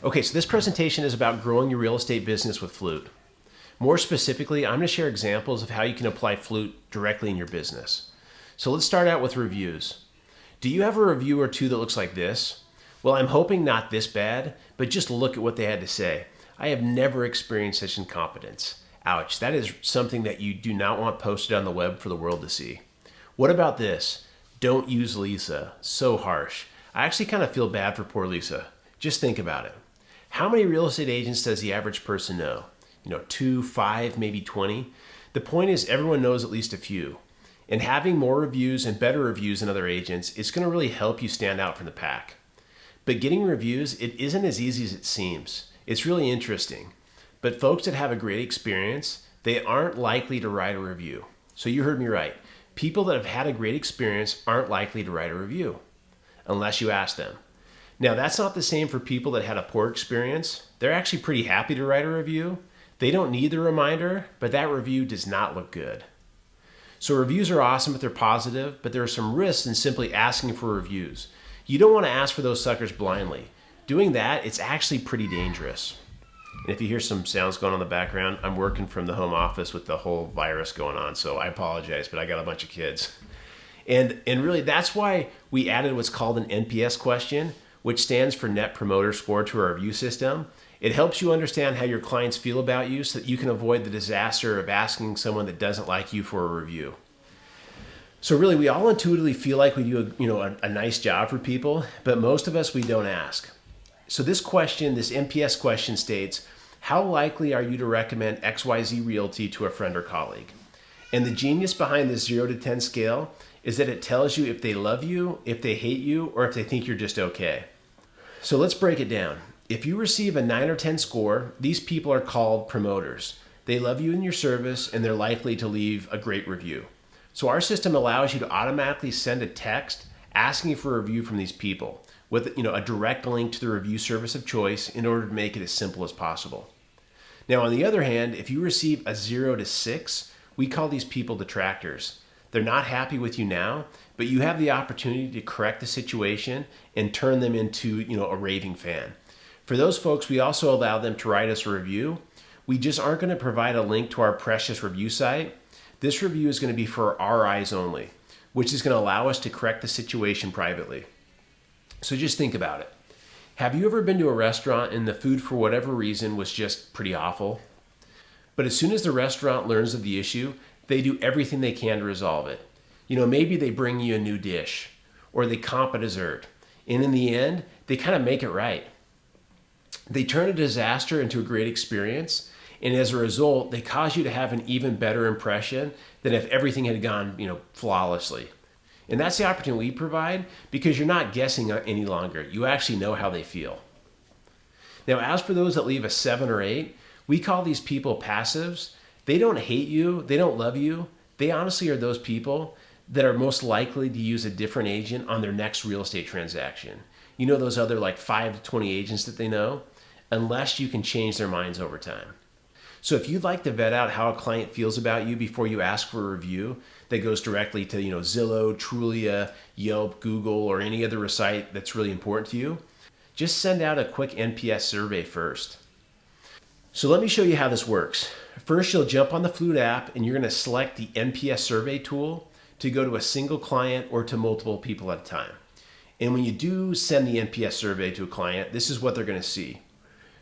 Okay, so this presentation is about growing your real estate business with Floot. More specifically, I'm going to share examples of how you can apply Floot directly in your business. So let's start out with reviews. Do you have a review or two that looks like this? Well, I'm hoping not this bad, but just look at what they had to say. I have never experienced such incompetence. Ouch, that is something that you do not want posted on the web for the world to see. What about this? Don't use Lisa. So harsh. I actually kind of feel bad for poor Lisa. Just think about it. How many real estate agents does the average person know? 2, 5, maybe 20. The point is everyone knows at least a few. And having more reviews and better reviews than other agents is going to really help you stand out from the pack. But getting reviews, it isn't as easy as it seems. It's really interesting. But folks that have a great experience, they aren't likely to write a review. So you heard me right. People that have had a great experience aren't likely to write a review unless you ask them. Now, that's not the same for people that had a poor experience. They're actually pretty happy to write a review. They don't need the reminder, but that review does not look good. So reviews are awesome if they're positive, but there are some risks in simply asking for reviews. You don't want to ask for those suckers blindly. Doing that, it's actually pretty dangerous. And if you hear some sounds going on in the background, I'm working from the home office with the whole virus going on, so I apologize, but I got a bunch of kids. And really, that's why we added what's called an NPS question, which stands for Net Promoter Score, to our review system. It helps you understand how your clients feel about you so that you can avoid the disaster of asking someone that doesn't like you for a review. So really, we all intuitively feel like we do a nice job for people, but most of us, we don't ask. So this question, this NPS question states, how likely are you to recommend XYZ Realty to a friend or colleague? And the genius behind this 0 to 10 scale is that it tells you if they love you, if they hate you, or if they think you're just okay. So let's break it down. If you receive a 9 or 10 score, these people are called promoters. They love you and your service, and they're likely to leave a great review. So our system allows you to automatically send a text asking for a review from these people with a direct link to the review service of choice in order to make it as simple as possible. Now, on the other hand, if you receive a 0 to 6, we call these people detractors. They're not happy with you now, but you have the opportunity to correct the situation and turn them into, a raving fan. For those folks, we also allow them to write us a review. We just aren't going to provide a link to our precious review site. This review is going to be for our eyes only, which is going to allow us to correct the situation privately. So just think about it. Have you ever been to a restaurant and the food, for whatever reason, was just pretty awful? But as soon as the restaurant learns of the issue, they do everything they can to resolve it. Maybe they bring you a new dish or they comp a dessert. And in the end, they kind of make it right. They turn a disaster into a great experience. And as a result, they cause you to have an even better impression than if everything had gone, flawlessly. And that's the opportunity we provide because you're not guessing any longer. You actually know how they feel. Now, as for those that leave a 7 or 8, we call these people passives. They don't hate you. They don't love you. They honestly are those people that are most likely to use a different agent on their next real estate transaction. Those other like 5 to 20 agents that they know, unless you can change their minds over time. So if you'd like to vet out how a client feels about you before you ask for a review that goes directly to Zillow, Trulia, Yelp, Google, or any other site that's really important to you, just send out a quick NPS survey first. So let me show you how this works. First, you'll jump on the Floot app and you're going to select the NPS survey tool to go to a single client or to multiple people at a time. And when you do send the NPS survey to a client, this is what they're going to see.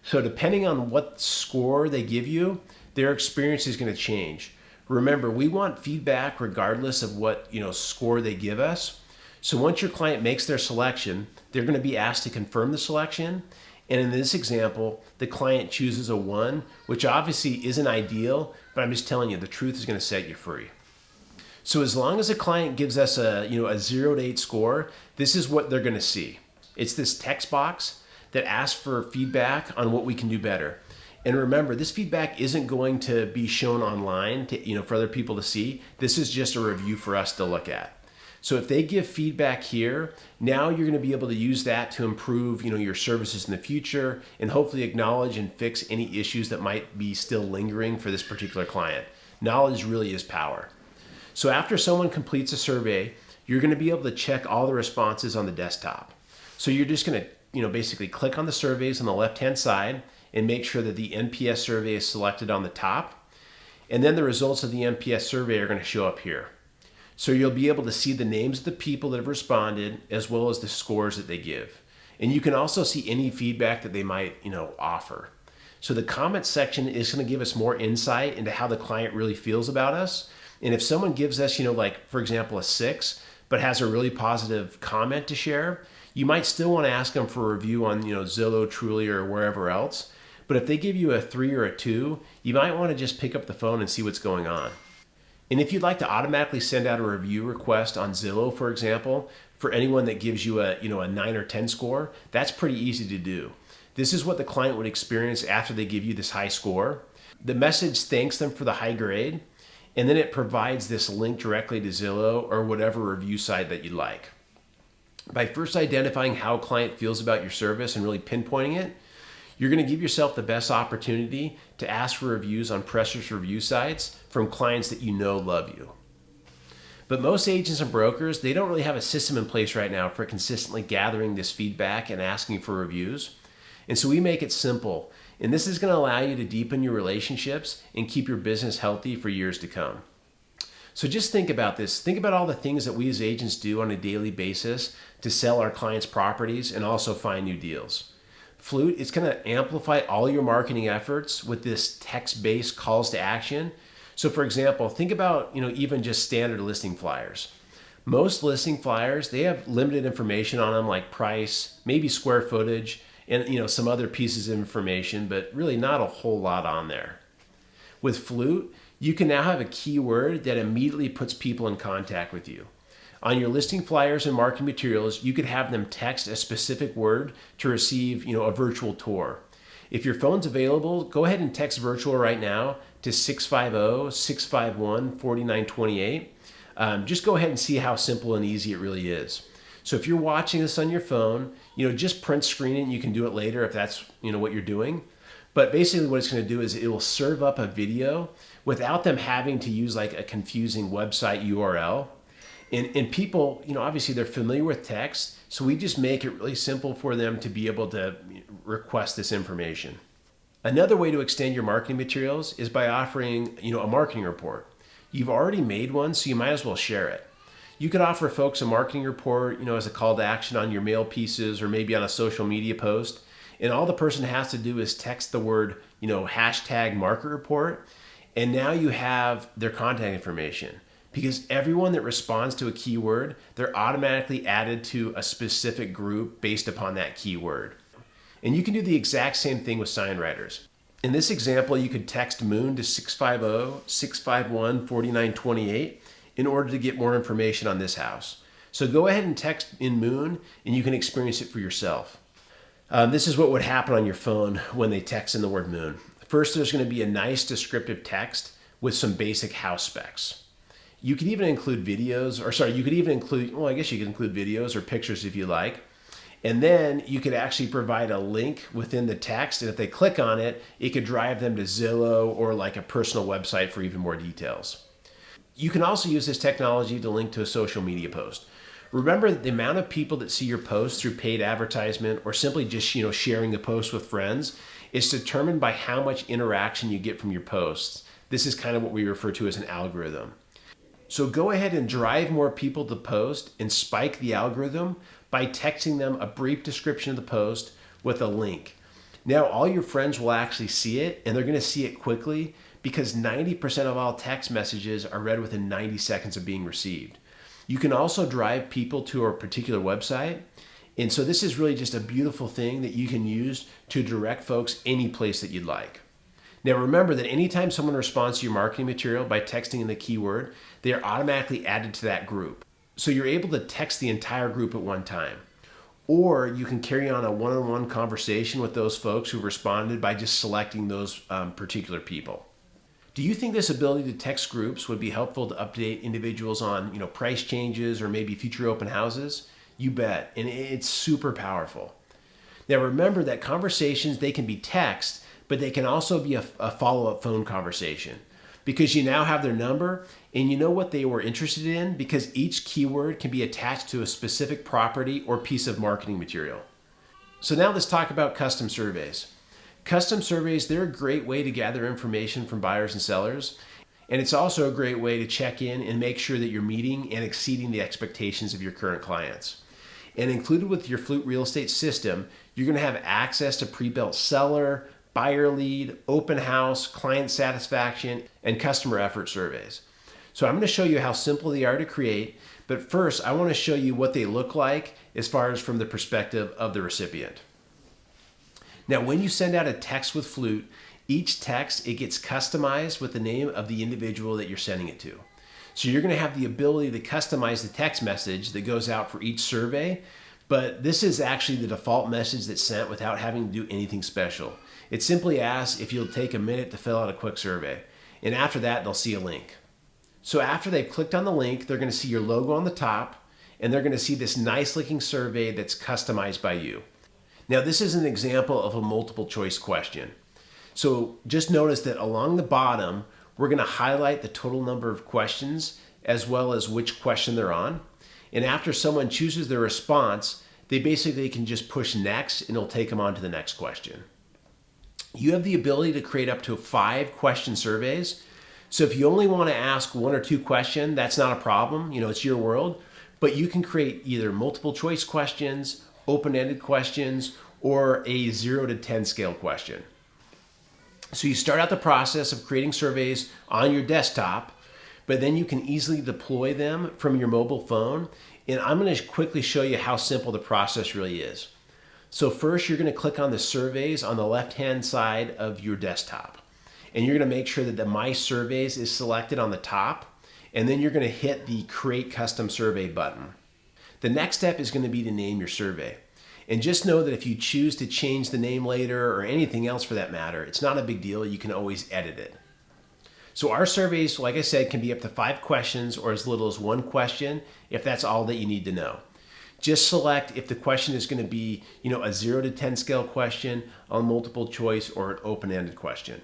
So depending on what score they give you, their experience is going to change. Remember, we want feedback regardless of what score they give us. So once your client makes their selection, they're going to be asked to confirm the selection. And in this example, the client chooses a 1, which obviously isn't ideal, but I'm just telling you, the truth is going to set you free. So as long as a client gives us a 0 to 8 score, this is what they're going to see. It's this text box that asks for feedback on what we can do better. And remember, this feedback isn't going to be shown online for other people to see. This is just a review for us to look at. So if they give feedback here, now you're going to be able to use that to improve your services in the future and hopefully acknowledge and fix any issues that might be still lingering for this particular client. Knowledge really is power. So after someone completes a survey, you're going to be able to check all the responses on the desktop. So you're just going to basically click on the surveys on the left-hand side and make sure that the NPS survey is selected on the top. And then the results of the NPS survey are going to show up here. So you'll be able to see the names of the people that have responded as well as the scores that they give. And you can also see any feedback that they might, offer. So the comment section is going to give us more insight into how the client really feels about us. And if someone gives us, for example, a 6, but has a really positive comment to share, you might still want to ask them for a review on, Zillow, Truly, or wherever else. But if they give you a 3 or a 2, you might want to just pick up the phone and see what's going on. And if you'd like to automatically send out a review request on Zillow, for example, for anyone that gives you a 9 or 10 score, that's pretty easy to do. This is what the client would experience after they give you this high score. The message thanks them for the high grade, and then it provides this link directly to Zillow or whatever review site that you like. By first identifying how a client feels about your service and really pinpointing it, you're going to give yourself the best opportunity to ask for reviews on precious review sites from clients that love you. But most agents and brokers, they don't really have a system in place right now for consistently gathering this feedback and asking for reviews. And so we make it simple. And this is going to allow you to deepen your relationships and keep your business healthy for years to come. So just think about this. Think about all the things that we as agents do on a daily basis to sell our clients' properties and also find new deals. Floot is going to amplify all your marketing efforts with this text-based calls to action. So for example, think about, even just standard listing flyers. Most listing flyers, they have limited information on them like price, maybe square footage, and some other pieces of information, but really not a whole lot on there. With Floot, you can now have a keyword that immediately puts people in contact with you. On your listing flyers and marketing materials, you could have them text a specific word to receive, a virtual tour. If your phone's available, go ahead and text virtual right now to 650-651-4928. Just go ahead and see how simple and easy it really is. So if you're watching this on your phone, just print screen it and you can do it later if that's, what you're doing. But basically what it's going to do is it will serve up a video without them having to use like a confusing website URL. And people, obviously they're familiar with text, so we just make it really simple for them to be able to request this information. Another way to extend your marketing materials is by offering, a marketing report. You've already made one, so you might as well share it. You could offer folks a marketing report, as a call to action on your mail pieces or maybe on a social media post. And all the person has to do is text the word, hashtag market report. And now you have their contact information. Because everyone that responds to a keyword, they're automatically added to a specific group based upon that keyword. And you can do the exact same thing with sign writers. In this example, you could text Moon to 650-651-4928 in order to get more information on this house. So go ahead and text in Moon and you can experience it for yourself. This is what would happen on your phone when they text in the word Moon. First, there's going to be a nice descriptive text with some basic house specs. You could even include videos, you could include videos or pictures if you like. And then you could actually provide a link within the text. And if they click on it, it could drive them to Zillow or like a personal website for even more details. You can also use this technology to link to a social media post. Remember that the amount of people that see your post through paid advertisement or simply just, sharing the post with friends is determined by how much interaction you get from your posts. This is kind of what we refer to as an algorithm. So go ahead and drive more people to post and spike the algorithm by texting them a brief description of the post with a link. Now all your friends will actually see it and they're going to see it quickly because 90% of all text messages are read within 90 seconds of being received. You can also drive people to a particular website. And so this is really just a beautiful thing that you can use to direct folks any place that you'd like. Now remember that anytime someone responds to your marketing material by texting in the keyword, they are automatically added to that group. So you're able to text the entire group at one time. Or you can carry on a one-on-one conversation with those folks who responded by just selecting those particular people. Do you think this ability to text groups would be helpful to update individuals on, price changes or maybe future open houses? You bet, and it's super powerful. Now remember that conversations, they can be text, but they can also be a follow-up phone conversation because you now have their number and you know what they were interested in because each keyword can be attached to a specific property or piece of marketing material. So now let's talk about custom surveys. Custom surveys, they're a great way to gather information from buyers and sellers. And it's also a great way to check in and make sure that you're meeting and exceeding the expectations of your current clients. And included with your Floot real estate system, you're going to have access to pre-built seller, buyer lead, open house, client satisfaction, and customer effort surveys. So I'm going to show you how simple they are to create, but first I want to show you what they look like as far as from the perspective of the recipient. Now, when you send out a text with Floot, each text, it gets customized with the name of the individual that you're sending it to. So you're going to have the ability to customize the text message that goes out for each survey, but this is actually the default message that's sent without having to do anything special. It simply asks if you'll take a minute to fill out a quick survey, and after that, they'll see a link. So after they've clicked on the link, they're going to see your logo on the top, and they're going to see this nice looking survey that's customized by you. Now, this is an example of a multiple choice question. So just notice that along the bottom, we're going to highlight the total number of questions as well as which question they're on. And after someone chooses their response, they basically can just push next and it'll take them on to the next question. You have the ability to create up to 5 question surveys. So if you only want to ask 1 or 2 questions, that's not a problem. It's your world. But you can create either multiple choice questions, open-ended questions, or a 0 to 10 scale question. So you start out the process of creating surveys on your desktop, but then you can easily deploy them from your mobile phone. And I'm going to quickly show you how simple the process really is. So first, you're going to click on the surveys on the left-hand side of your desktop. And you're going to make sure that the My Surveys is selected on the top. And then you're going to hit the Create Custom Survey button. The next step is going to be to name your survey. And just know that if you choose to change the name later or anything else for that matter, it's not a big deal. You can always edit it. So our surveys, like I said, can be up to 5 questions or as little as 1 question if that's all that you need to know. Just select if the question is going to be, a 0 to 10 scale question, a multiple choice, or an open-ended question.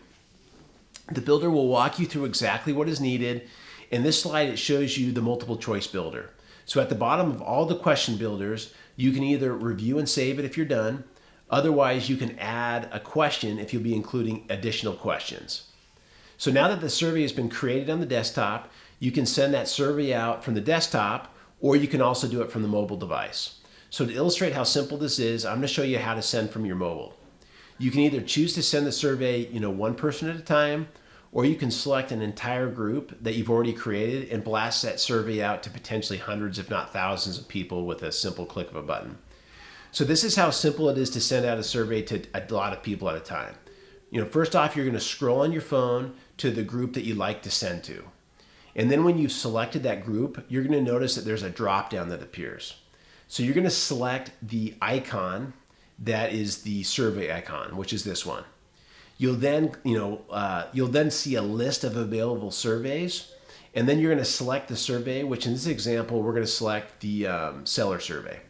The builder will walk you through exactly what is needed. In this slide, it shows you the multiple choice builder. So at the bottom of all the question builders, you can either review and save it if you're done. Otherwise, you can add a question if you'll be including additional questions. So now that the survey has been created on the desktop, you can send that survey out from the desktop, or you can also do it from the mobile device. So to illustrate how simple this is, I'm going to show you how to send from your mobile. You can either choose to send the survey, 1 person at a time, or you can select an entire group that you've already created and blast that survey out to potentially hundreds, if not thousands of people with a simple click of a button. So this is how simple it is to send out a survey to a lot of people at a time. First off, you're going to scroll on your phone to the group that you'd like to send to. And then when you've selected that group, you're going to notice that there's a drop down that appears. So you're going to select the icon that is the survey icon, which is this one. You'll then see a list of available surveys, and then you're going to select the survey, which in this example, we're going to select the seller survey.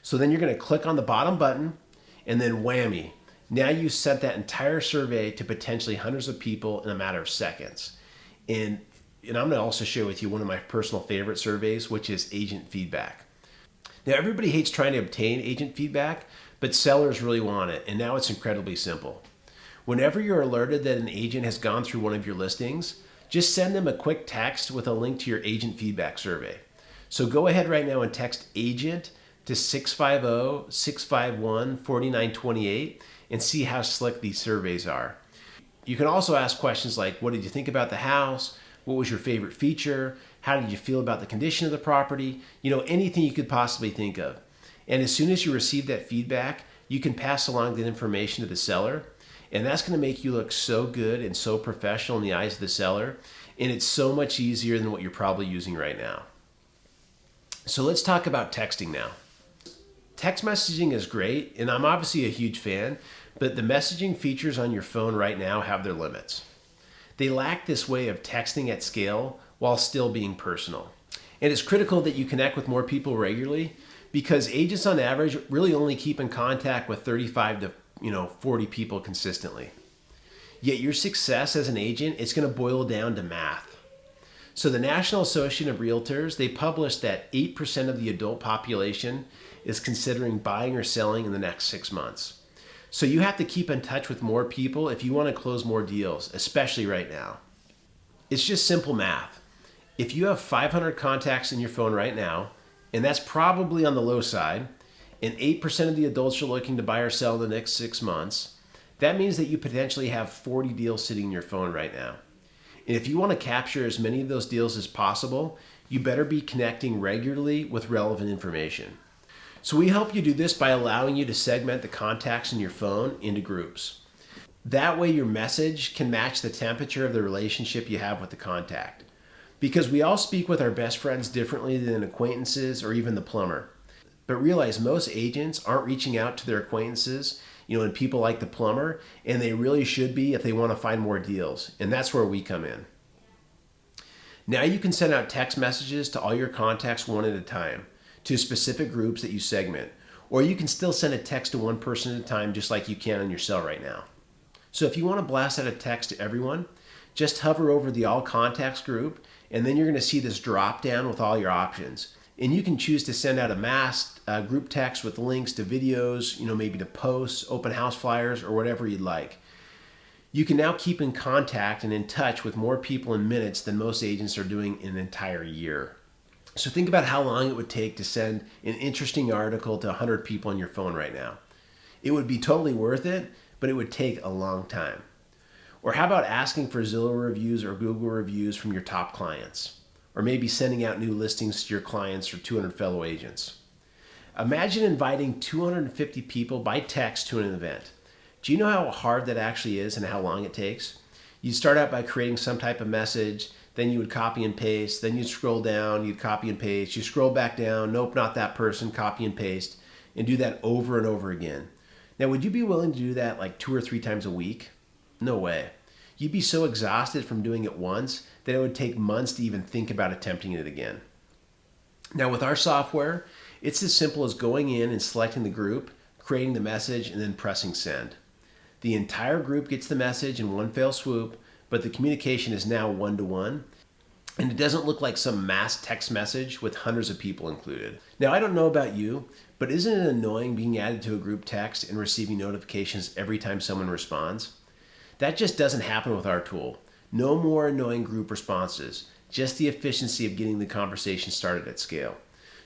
So then you're going to click on the bottom button, and then whammy. Now you sent that entire survey to potentially hundreds of people in a matter of seconds. And I'm going to also share with you one of my personal favorite surveys, which is agent feedback. Now, everybody hates trying to obtain agent feedback, but sellers really want it, and now it's incredibly simple. Whenever you're alerted that an agent has gone through one of your listings, just send them a quick text with a link to your agent feedback survey. So go ahead right now and text agent to 650-651-4928 and see how slick these surveys are. You can also ask questions like, what did you think about the house? What was your favorite feature? How did you feel about the condition of the property? Anything you could possibly think of. And as soon as you receive that feedback, you can pass along that information to the seller. And that's going to make you look so good and so professional in the eyes of the seller. And it's so much easier than what you're probably using right now. So let's talk about texting now. Text messaging is great, and I'm obviously a huge fan, but the messaging features on your phone right now have their limits. They lack this way of texting at scale while still being personal. And it's critical that you connect with more people regularly because agents on average really only keep in contact with 35 to 40 people consistently. Yet your success as an agent, it's going to boil down to math. So the National Association of Realtors, they published that 8% of the adult population is considering buying or selling in the next 6 months. So you have to keep in touch with more people if you want to close more deals, especially right now. It's just simple math. If you have 500 contacts in your phone right now, and that's probably on the low side, and 8% of the adults are looking to buy or sell in the next 6 months, that means that you potentially have 40 deals sitting in your phone right now. And if you want to capture as many of those deals as possible, you better be connecting regularly with relevant information. So we help you do this by allowing you to segment the contacts in your phone into groups. That way your message can match the temperature of the relationship you have with the contact. Because we all speak with our best friends differently than acquaintances or even the plumber. But realize most agents aren't reaching out to their acquaintances, and people like the plumber, and they really should be if they want to find more deals. And that's where we come in. Now you can send out text messages to all your contacts one at a time, to specific groups that you segment. Or you can still send a text to one person at a time just like you can on your cell right now. So if you want to blast out a text to everyone, just hover over the All Contacts group, and then you're going to see this drop down with all your options. And you can choose to send out a mass group text with links to videos, maybe to posts, open house flyers, or whatever you'd like. You can now keep in contact and in touch with more people in minutes than most agents are doing in an entire year. So think about how long it would take to send an interesting article to 100 people on your phone right now. It would be totally worth it, but it would take a long time. Or how about asking for Zillow reviews or Google reviews from your top clients? Or maybe sending out new listings to your clients or 200 fellow agents. Imagine inviting 250 people by text to an event. Do you know how hard that actually is and how long it takes? You'd start out by creating some type of message, then you would copy and paste, then you'd scroll down, you'd copy and paste, you scroll back down, nope, not that person, copy and paste, and do that over and over again. Now, would you be willing to do that like 2 or 3 times a week? No way. You'd be so exhausted from doing it once that it would take months to even think about attempting it again. Now with our software, it's as simple as going in and selecting the group, creating the message, and then pressing send. The entire group gets the message in one fell swoop, but the communication is now one-to-one, and it doesn't look like some mass text message with hundreds of people included. Now I don't know about you, but isn't it annoying being added to a group text and receiving notifications every time someone responds? That just doesn't happen with our tool. No more annoying group responses, just the efficiency of getting the conversation started at scale.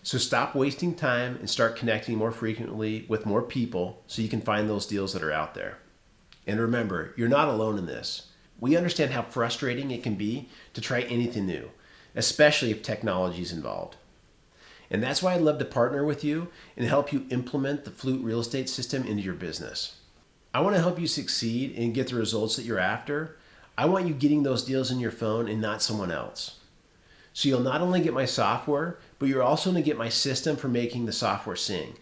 So stop wasting time and start connecting more frequently with more people so you can find those deals that are out there. And remember, you're not alone in this. We understand how frustrating it can be to try anything new, especially if technology is involved. And that's why I'd love to partner with you and help you implement the Floot real estate system into your business. I want to help you succeed and get the results that you're after. I want you getting those deals in your phone and not someone else. So you'll not only get my software, but you're also going to get my system for making the software sing.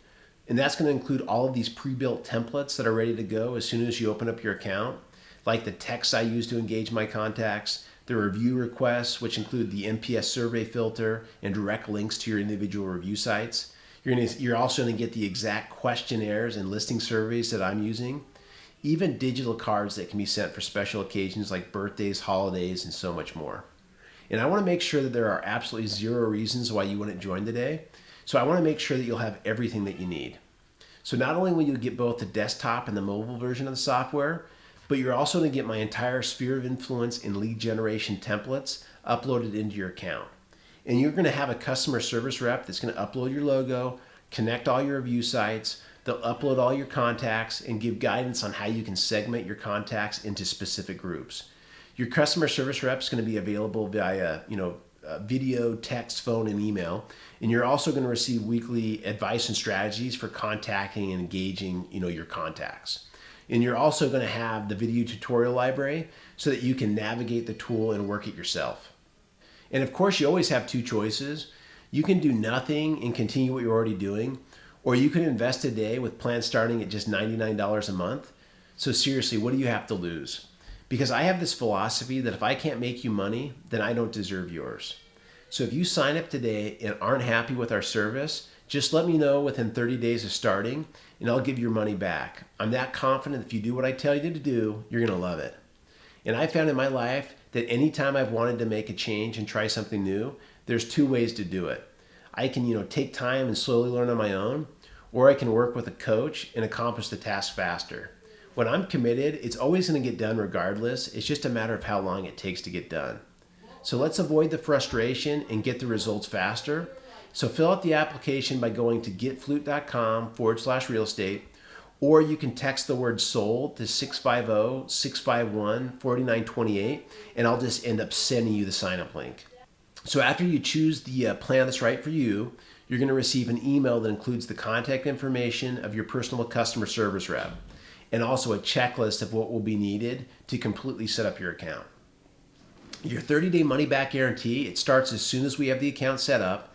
And that's going to include all of these pre-built templates that are ready to go as soon as you open up your account, like the texts I use to engage my contacts, the review requests, which include the NPS survey filter and direct links to your individual review sites. You're also going to get the exact questionnaires and listing surveys that I'm using, even digital cards that can be sent for special occasions like birthdays, holidays, and so much more. And I want to make sure that there are absolutely 0 reasons why you wouldn't join today. So I want to make sure that you'll have everything that you need. So not only will you get both the desktop and the mobile version of the software, but you're also going to get my entire sphere of influence and lead generation templates uploaded into your account. And you're going to have a customer service rep that's going to upload your logo, connect all your review sites, they'll upload all your contacts and give guidance on how you can segment your contacts into specific groups. Your customer service rep is going to be available via, video, text, phone, and email. And you're also going to receive weekly advice and strategies for contacting and engaging, your contacts. And you're also going to have the video tutorial library so that you can navigate the tool and work it yourself. And of course, you always have 2 choices. You can do nothing and continue what you're already doing, or you can invest today with plans starting at just $99 a month. So seriously, what do you have to lose? Because I have this philosophy that if I can't make you money, then I don't deserve yours. So if you sign up today and aren't happy with our service, just let me know within 30 days of starting and I'll give your money back. I'm that confident if you do what I tell you to do, you're going to love it. And I found in my life that anytime I've wanted to make a change and try something new, there's 2 ways to do it. I can, take time and slowly learn on my own, or I can work with a coach and accomplish the task faster. When I'm committed, it's always going to get done regardless. It's just a matter of how long it takes to get done. So let's avoid the frustration and get the results faster. So fill out the application by going to getfloot.com/real estate, or you can text the word sold to 650-651-4928, and I'll just end up sending you the sign-up link. So after you choose the plan that's right for you, you're going to receive an email that includes the contact information of your personal customer service rep and also a checklist of what will be needed to completely set up your account. Your 30-day money-back guarantee, it starts as soon as we have the account set up,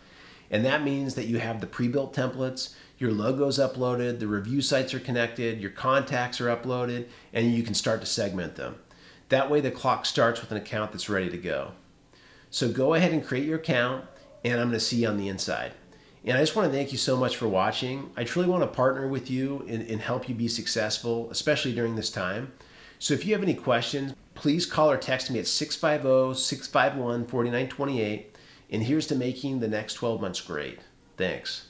and that means that you have the pre-built templates, your logo's uploaded, the review sites are connected, your contacts are uploaded, and you can start to segment them. That way the clock starts with an account that's ready to go. So go ahead and create your account, and I'm going to see you on the inside. And I just want to thank you so much for watching. I truly want to partner with you and help you be successful, especially during this time. So if you have any questions, please call or text me at 650-651-4928. And here's to making the next 12 months great. Thanks.